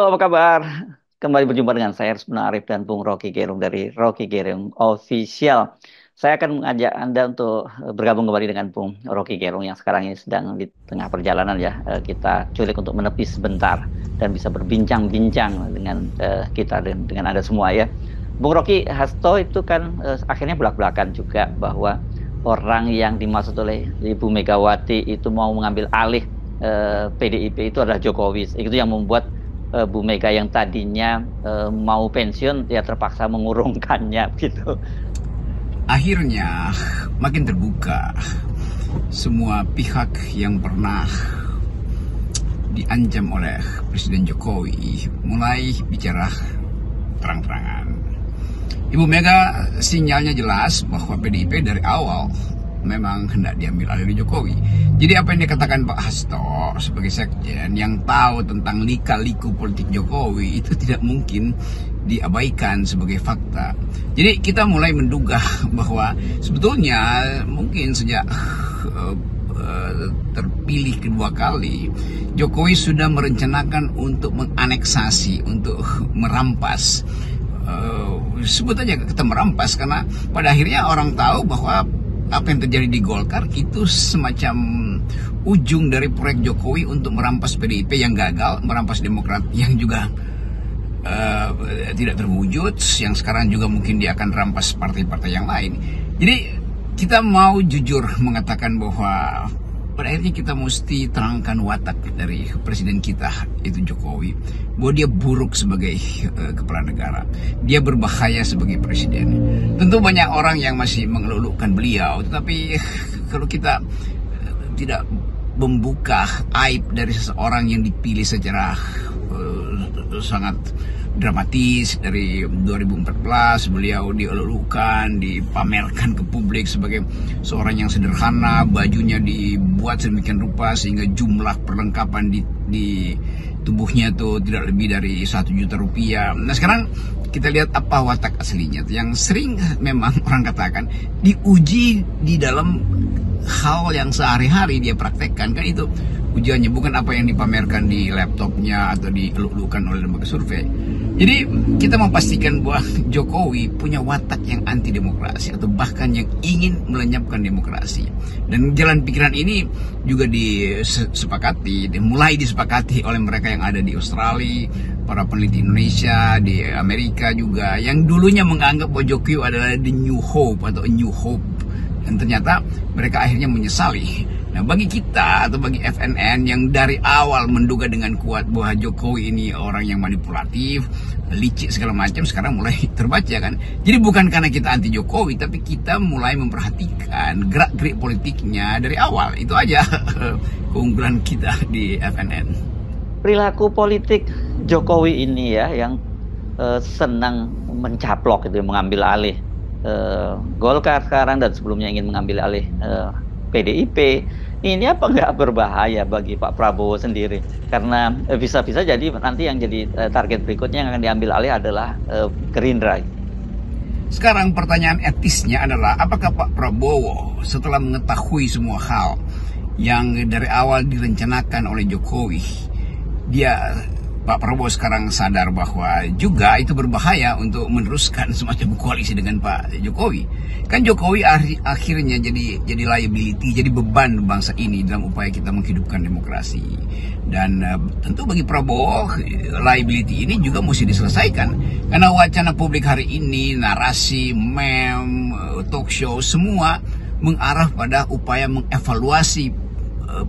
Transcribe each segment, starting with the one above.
Halo, apa kabar? Kembali berjumpa dengan saya Rusmana Arif dan Bung Rocky Gerung dari Rocky Gerung Official. Saya akan mengajak Anda untuk bergabung kembali dengan Bung Rocky Gerung yang sekarang ini sedang di tengah perjalanan ya. Kita culik untuk menepi sebentar dan bisa berbincang-bincang dengan kita dan dengan Anda semua ya. Bung Rocky Hasto itu kan akhirnya belak-belakan juga bahwa orang yang dimaksud oleh Ibu Megawati itu mau mengambil alih PDIP itu adalah Jokowi. Itu yang membuat Bu Mega yang tadinya mau pensiun ya terpaksa mengurungkannya gitu. Akhirnya makin terbuka semua pihak yang pernah diancam oleh Presiden Jokowi mulai bicara terang-terangan. Ibu Mega sinyalnya jelas bahwa PDIP dari awal memang hendak diambil alih Jokowi. Jadi apa yang dikatakan Pak Hasto sebagai sekjen yang tahu tentang lika-liku politik Jokowi itu tidak mungkin diabaikan sebagai fakta. Jadi kita mulai menduga bahwa sebetulnya mungkin sejak terpilih kedua kali Jokowi sudah merencanakan untuk menganeksasi, untuk merampas. Sebut aja kita merampas karena pada akhirnya orang tahu bahwa apa yang terjadi di Golkar itu semacam ujung dari proyek Jokowi untuk merampas PDIP yang gagal, merampas Demokrat yang juga tidak terwujud, yang sekarang juga mungkin dia akan rampas partai-partai yang lain. Jadi kita mau jujur mengatakan bahwa pada akhirnya kita mesti terangkan watak dari presiden kita itu Jokowi, bahwa dia buruk sebagai kepala negara, dia berbahaya sebagai presiden. Tentu banyak orang yang masih mengelulukan beliau, tetapi kalau kita tidak membuka aib dari seseorang yang dipilih secara sangat dramatis dari 2014, beliau dielulukan, dipamerkan ke publik sebagai seorang yang sederhana, bajunya dibuat sedemikian rupa sehingga jumlah perlengkapan di tubuhnya tuh tidak lebih dari 1 juta rupiah. Nah sekarang kita lihat apa watak aslinya yang sering memang orang katakan diuji di dalam hal yang sehari-hari dia praktekkan, kan itu ujiannya, bukan apa yang dipamerkan di laptopnya atau dielulukan oleh lembaga survei. Jadi kita memastikan bahwa Jokowi punya watak yang anti demokrasi atau bahkan yang ingin melenyapkan demokrasi. Dan jalan pikiran ini juga mulai disepakati oleh mereka yang ada di Australia, para peneliti Indonesia, di Amerika juga, yang dulunya menganggap bahwa Jokowi adalah the new hope atau a new hope. Dan ternyata mereka akhirnya menyesali. Nah bagi kita atau bagi FNN yang dari awal menduga dengan kuat bahwa Jokowi ini orang yang manipulatif, licik segala macam, sekarang mulai terbaca kan. Jadi bukan karena kita anti Jokowi, tapi kita mulai memperhatikan gerak-gerik politiknya dari awal. Itu aja keunggulan kita di FNN. Perilaku politik Jokowi ini ya yang senang mencaplok itu, mengambil alih Golkar sekarang dan sebelumnya ingin mengambil alih PDIP, ini apa nggak berbahaya bagi Pak Prabowo sendiri? Karena bisa-bisa jadi nanti yang jadi target berikutnya yang akan diambil alih adalah Gerindra. Sekarang pertanyaan etisnya adalah apakah Pak Prabowo setelah mengetahui semua hal yang dari awal direncanakan oleh Jokowi, Pak Prabowo sekarang sadar bahwa juga itu berbahaya untuk meneruskan semacam koalisi dengan Pak Jokowi. Kan Jokowi akhirnya jadi liability, jadi beban bangsa ini dalam upaya kita menghidupkan demokrasi. Dan tentu bagi Prabowo liability ini juga mesti diselesaikan. Karena wacana publik hari ini, narasi, meme, talk show, semua mengarah pada upaya mengevaluasi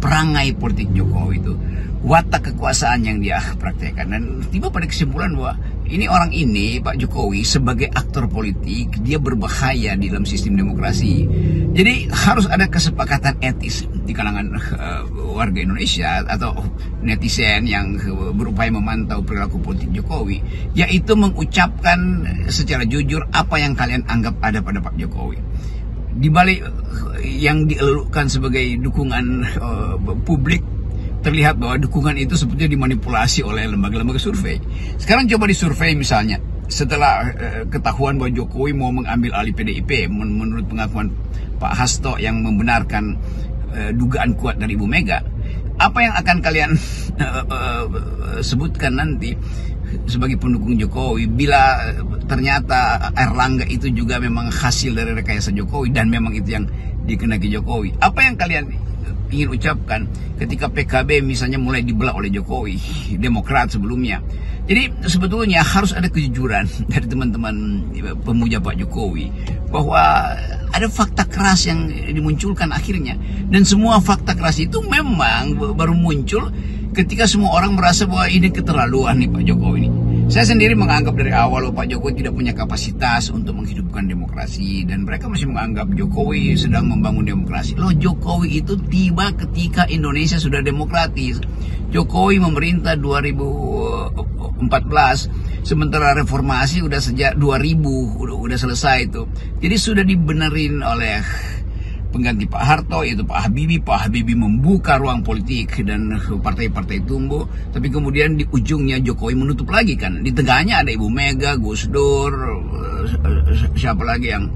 perangai politik Jokowi itu, watak kekuasaan yang dia praktekkan, dan tiba pada kesimpulan bahwa ini Pak Jokowi sebagai aktor politik dia berbahaya di dalam sistem demokrasi. Jadi harus ada kesepakatan etis di kalangan warga Indonesia atau netizen yang berupaya memantau perilaku politik Jokowi, yaitu mengucapkan secara jujur apa yang kalian anggap ada pada Pak Jokowi. Di balik yang dielulukan sebagai dukungan publik, terlihat bahwa dukungan itu sebetulnya dimanipulasi oleh lembaga-lembaga survei. Sekarang coba disurvei misalnya, setelah ketahuan bahwa Jokowi mau mengambil alih PDIP, menurut pengakuan Pak Hasto yang membenarkan dugaan kuat dari Ibu Mega, Apa yang akan kalian sebutkan nanti sebagai pendukung Jokowi bila ternyata Erlangga itu juga memang hasil dari rekayasa Jokowi dan memang itu yang dikehendaki Jokowi? Apa yang kalian ingin ucapkan ketika PKB misalnya mulai dibelah oleh Jokowi, Demokrat sebelumnya? Jadi sebetulnya harus ada kejujuran dari teman-teman pemuja Pak Jokowi bahwa ada fakta keras yang dimunculkan akhirnya, dan semua fakta keras itu memang baru muncul ketika semua orang merasa bahwa ini keterlaluan nih Pak Jokowi ini. Saya sendiri menganggap dari awal Pak Jokowi tidak punya kapasitas untuk menghidupkan demokrasi, dan mereka masih menganggap Jokowi sedang membangun demokrasi. Loh, Jokowi itu tiba ketika Indonesia sudah demokratis. Jokowi memerintah 2014, sementara reformasi udah sejak 2000 udah selesai itu. Jadi sudah dibenerin oleh pengganti Pak Harto, yaitu Pak Habibie. Pak Habibie membuka ruang politik dan partai-partai tumbuh, tapi kemudian di ujungnya Jokowi menutup lagi kan. Di tengahnya ada Ibu Mega, Gus Dur, siapa lagi yang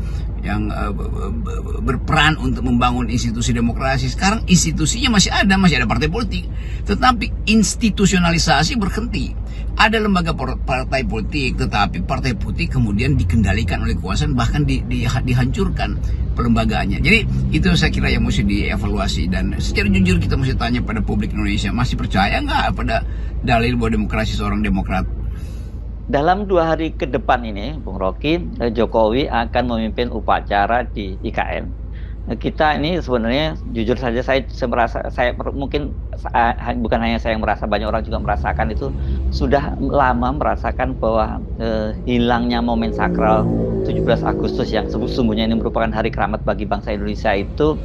berperan untuk membangun institusi demokrasi. Sekarang institusinya masih ada partai politik, tetapi institusionalisasi berhenti. Ada lembaga partai politik, tetapi partai politik kemudian dikendalikan oleh kekuasaan, bahkan dihancurkan pelembagaannya. Jadi itu saya kira yang mesti dievaluasi, dan secara jujur kita mesti tanya pada publik Indonesia, masih percaya nggak pada dalil bahwa demokrasi seorang demokrat? Dalam 2 hari ke depan ini, Bung Rocky, Jokowi akan memimpin upacara di IKN. Kita ini sebenarnya jujur saja saya merasa, mungkin bukan hanya saya yang merasa, banyak orang juga merasakan itu, sudah lama merasakan bahwa hilangnya momen sakral 17 Agustus yang sesungguhnya ini merupakan hari keramat bagi bangsa Indonesia itu,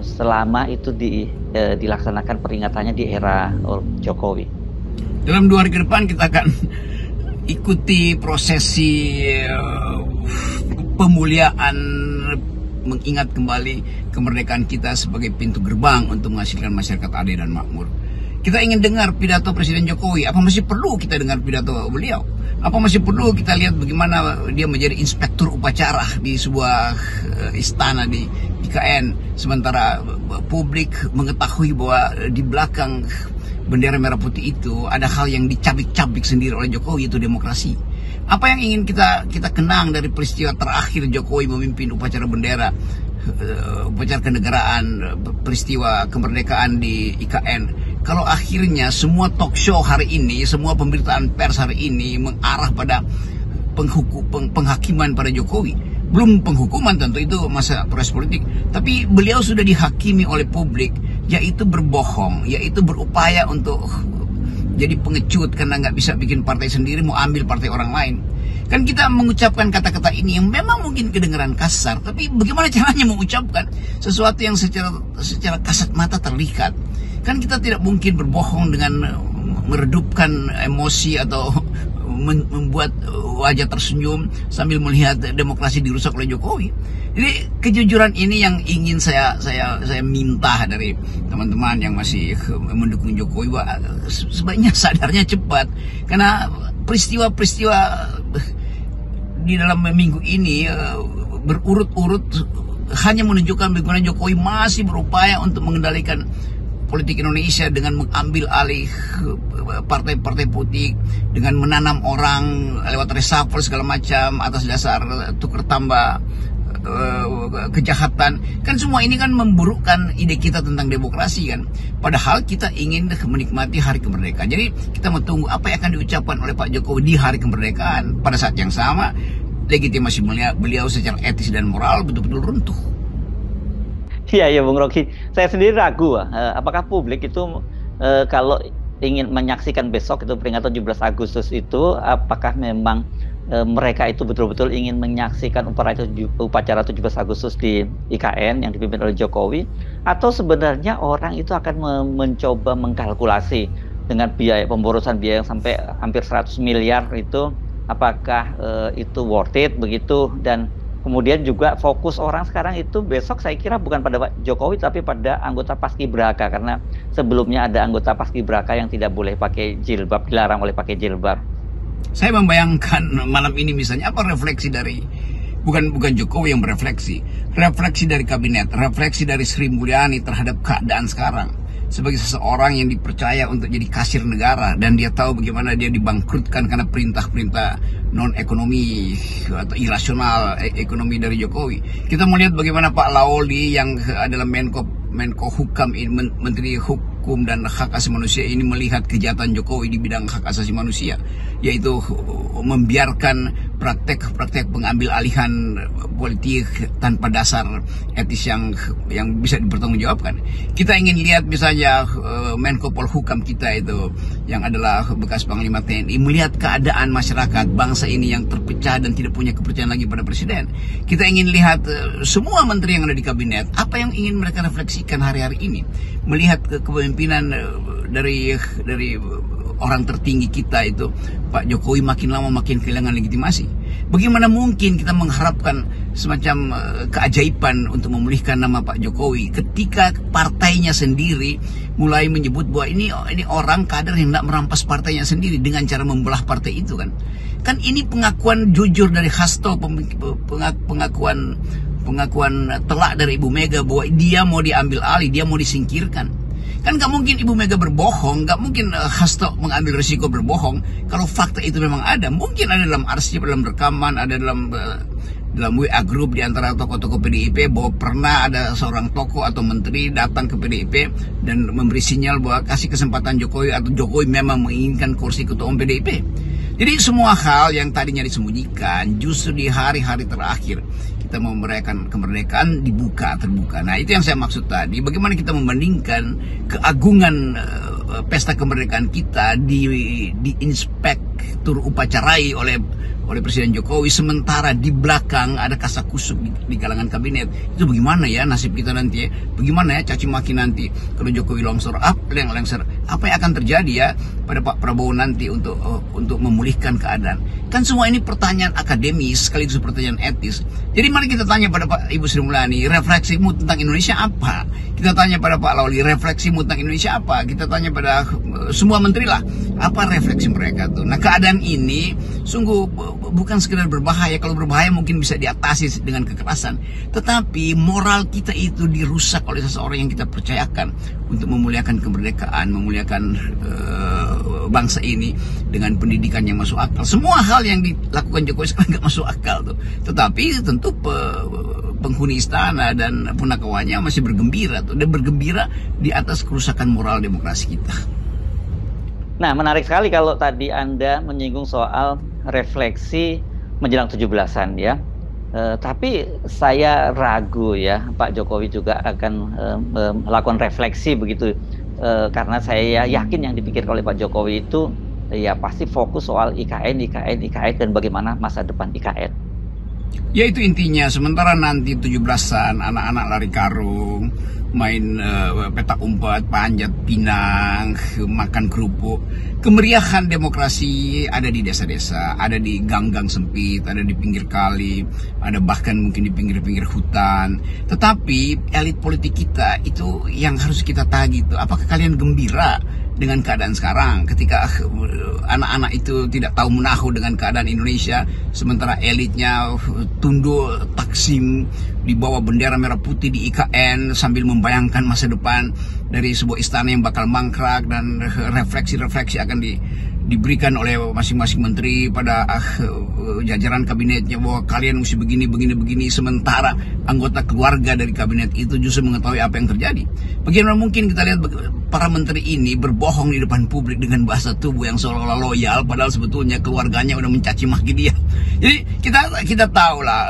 selama itu dilaksanakan peringatannya di era Jokowi. Dalam 2 hari ke depan kita akan ikuti prosesi pemuliaan, mengingat kembali kemerdekaan kita sebagai pintu gerbang untuk menghasilkan masyarakat adil dan makmur. Kita ingin dengar pidato Presiden Jokowi. Apa masih perlu kita dengar pidato beliau? Apa masih perlu kita lihat bagaimana dia menjadi inspektur upacara di sebuah istana di IKN, sementara publik mengetahui bahwa di belakang bendera merah putih itu ada hal yang dicabik-cabik sendiri oleh Jokowi, itu demokrasi. Apa yang ingin kita kenang dari peristiwa terakhir Jokowi memimpin upacara bendera, upacara kenegaraan, peristiwa kemerdekaan di IKN? Kalau akhirnya semua talk show hari ini, semua pemberitaan pers hari ini mengarah pada penghakiman pada Jokowi, belum penghukuman, tentu itu masa proses politik, tapi beliau sudah dihakimi oleh publik, yaitu berbohong, yaitu berupaya untuk jadi pengecut karena nggak bisa bikin partai sendiri, mau ambil partai orang lain. Kan kita mengucapkan kata-kata ini yang memang mungkin kedengaran kasar, tapi bagaimana caranya mengucapkan sesuatu yang secara kasat mata terlihat? Kan kita tidak mungkin berbohong dengan meredupkan emosi atau membuat wajah tersenyum sambil melihat demokrasi dirusak oleh Jokowi. Jadi kejujuran ini yang ingin saya minta dari teman-teman yang masih mendukung Jokowi, bahwa sebaiknya sadarnya cepat, karena peristiwa-peristiwa di dalam minggu ini berurut-urut hanya menunjukkan bagaimana Jokowi masih berupaya untuk mengendalikan politik Indonesia dengan mengambil alih partai-partai politik, dengan menanam orang lewat reshuffle segala macam atas dasar tukar tambah kejahatan. Kan semua ini kan memburukkan ide kita tentang demokrasi kan. Padahal kita ingin menikmati hari kemerdekaan. Jadi kita mau tunggu apa yang akan diucapkan oleh Pak Jokowi di hari kemerdekaan. Pada saat yang sama, legitimasi beliau secara etis dan moral betul-betul runtuh. Iya, Bung Rocky. Saya sendiri ragu, apakah publik itu kalau ingin menyaksikan besok itu peringatan 17 Agustus itu, apakah memang mereka itu betul-betul ingin menyaksikan upacara 17 Agustus di IKN yang dipimpin oleh Jokowi, atau sebenarnya orang itu akan mencoba mengkalkulasi dengan biaya pemborosan biaya yang sampai hampir 100 miliar itu, apakah itu worth it begitu? Dan kemudian juga fokus orang sekarang itu besok saya kira bukan pada Pak Jokowi tapi pada anggota Paskibraka, karena sebelumnya ada anggota Paskibraka yang tidak boleh pakai jilbab, dilarang oleh pakai jilbab. Saya membayangkan malam ini misalnya apa refleksi dari bukan Jokowi yang berefleksi, refleksi dari kabinet, refleksi dari Sri Mulyani terhadap keadaan sekarang. sebagai seseorang yang dipercaya untuk jadi kasir negara, dan dia tahu bagaimana dia dibangkrutkan karena perintah-perintah non ekonomi atau irasional ekonomi dari Jokowi. Kita melihat bagaimana Pak Laoli yang adalah Menko Hukam, Menteri Hukum dan Hak Asasi Manusia ini melihat kejahatan Jokowi di bidang hak asasi manusia, yaitu membiarkan praktek-praktek pengambil alihan politik tanpa dasar etis yang bisa dipertanggungjawabkan. Kita ingin lihat misalnya Menko Polhukam kita itu yang adalah bekas Panglima TNI melihat keadaan masyarakat bangsa ini yang terpecah dan tidak punya kepercayaan lagi pada presiden. Kita ingin lihat semua menteri yang ada di kabinet, apa yang ingin mereka refleksikan hari-hari ini, melihat kepemimpinan dari orang tertinggi kita itu Pak Jokowi makin lama makin kehilangan legitimasi. Bagaimana mungkin kita mengharapkan semacam keajaiban untuk memulihkan nama Pak Jokowi ketika partainya sendiri mulai menyebut bahwa ini orang kader yang tidak merampas partainya sendiri dengan cara membelah partai itu kan. Kan ini pengakuan jujur dari Hasto, pengakuan telak dari Ibu Mega bahwa dia mau diambil alih, dia mau disingkirkan. Kan gak mungkin Ibu Mega berbohong, gak mungkin Hasto mengambil risiko berbohong kalau fakta itu memang ada. Mungkin ada dalam arsip, dalam rekaman, ada dalam WA group di antara tokoh-tokoh PDIP bahwa pernah ada seorang tokoh atau menteri datang ke PDIP dan memberi sinyal bahwa kasih kesempatan Jokowi atau Jokowi memang menginginkan kursi ketua umum PDIP. Jadi semua hal yang tadinya disembunyikan justru di hari-hari terakhir kita mau merayakan kemerdekaan terbuka. Nah itu yang saya maksud tadi. Bagaimana kita membandingkan keagungan pesta kemerdekaan kita diinspektur upacarai oleh Presiden Jokowi, sementara di belakang ada kasakusuk di kalangan kabinet. Itu bagaimana ya nasib kita nanti ya? Bagaimana ya caci maki nanti kalau Jokowi longsor apa yang akan terjadi ya pada Pak Prabowo nanti untuk memulihkan keadaan? Kan semua ini pertanyaan akademis sekaligus pertanyaan etis. Jadi mari kita tanya pada Pak Ibu Sri Mulyani, refleksimu tentang Indonesia apa? Kita tanya pada Pak Lauli, refleksimu tentang Indonesia apa? Kita tanya pada semua menteri lah, apa refleksi mereka tuh? Nah keadaan ini sungguh bukan sekedar berbahaya. Kalau berbahaya mungkin bisa diatasi dengan kekerasan, tetapi moral kita itu dirusak oleh seseorang yang kita percayakan untuk memuliakan kemerdekaan, memuliakan bangsa ini dengan pendidikan yang masuk akal. Semua hal yang dilakukan Jokowi sekarang nggak masuk akal tuh. Tetapi tentu penghuni istana dan punakawannya masih bergembira tuh, dan bergembira di atas kerusakan moral demokrasi kita. Nah, menarik sekali kalau tadi Anda menyinggung soal refleksi menjelang 17-an ya. Tapi saya ragu ya Pak Jokowi juga akan melakukan refleksi begitu. Karena saya yakin yang dipikirkan oleh Pak Jokowi itu ya pasti fokus soal IKN dan bagaimana masa depan IKN. Ya itu intinya. Sementara nanti 17-an anak-anak lari karung, main petak umpet, panjat pinang, makan kerupuk. Kemeriahan demokrasi ada di desa-desa, ada di gang-gang sempit, ada di pinggir kali, ada bahkan mungkin di pinggir-pinggir hutan. Tetapi elit politik kita itu yang harus kita tagih itu, apakah kalian gembira dengan keadaan sekarang ketika anak-anak itu tidak tahu menahu dengan keadaan Indonesia, sementara elitnya tunduk taksim di bawah bendera merah putih di IKN sambil membayangkan masa depan dari sebuah istana yang bakal mangkrak, dan refleksi-refleksi akan diberikan oleh masing-masing menteri pada jajaran kabinetnya bahwa kalian mesti begini, sementara anggota keluarga dari kabinet itu justru mengetahui apa yang terjadi. Bagaimana mungkin kita lihat para menteri ini berbohong di depan publik dengan bahasa tubuh yang seolah-olah loyal, padahal sebetulnya keluarganya udah mencaci maki dia. Jadi kita tahu lah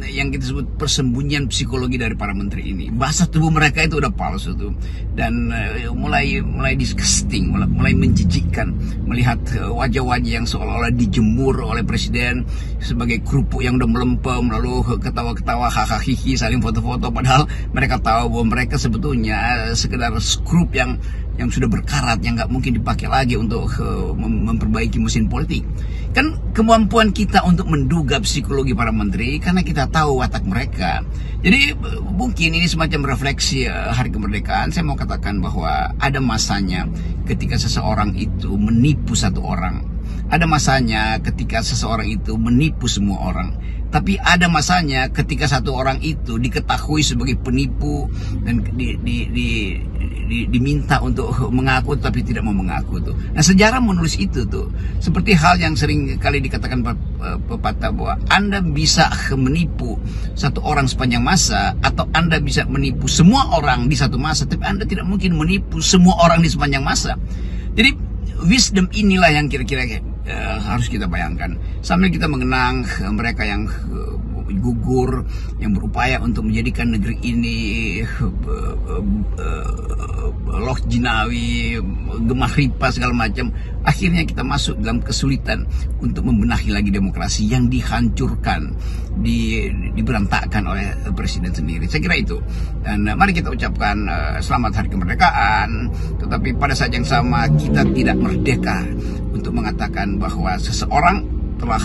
yang kita sebut persembunyian psikologi dari para menteri ini. Bahasa tubuh mereka itu udah palsu tuh, dan mulai disgusting, mulai menjijikkan melihat wajah-wajah yang seolah-olah dijemur oleh presiden sebagai kerupuk yang udah melempem, lalu ketawa-ketawa, hahaha, saling foto-foto, padahal mereka tahu bahwa mereka sebetulnya sekedar skrup yang sudah berkarat, yang nggak mungkin dipakai lagi untuk memperbaiki mesin politik. Kan kemampuan kita untuk menduga psikologi para menteri karena kita tahu watak mereka. Jadi mungkin ini semacam refleksi hari kemerdekaan. Saya mau katakan bahwa ada masanya ketika seseorang itu menipu satu orang, Ada masanya ketika seseorang itu menipu semua orang. Tapi ada masanya ketika satu orang itu diketahui sebagai penipu dan diminta untuk mengaku tapi tidak mau mengaku tuh. Nah, sejarah menulis itu tuh. Seperti hal yang sering kali dikatakan pepatah bahwa Anda bisa menipu satu orang sepanjang masa atau Anda bisa menipu semua orang di satu masa, tapi Anda tidak mungkin menipu semua orang di sepanjang masa. Jadi wisdom inilah yang kira-kira harus kita bayangkan sambil kita mengenang mereka yang gugur, yang berupaya untuk menjadikan negeri ini loh jinawi, gemah ripa segala macam. Akhirnya kita masuk dalam kesulitan untuk membenahi lagi demokrasi yang dihancurkan, diberantakkan oleh presiden sendiri. Saya kira itu. Dan mari kita ucapkan selamat hari kemerdekaan. Tetapi pada saat yang sama kita tidak merdeka untuk mengatakan bahwa seseorang telah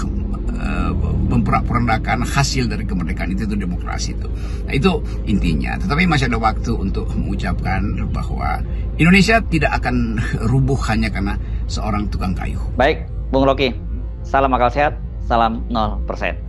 memperak-perandakan hasil dari kemerdekaan itu demokrasi itu. Nah, itu intinya. Tetapi masih ada waktu untuk mengucapkan bahwa Indonesia tidak akan rubuh hanya karena seorang tukang kayu. Baik, Bung Rocky. Salam akal sehat, salam 0%.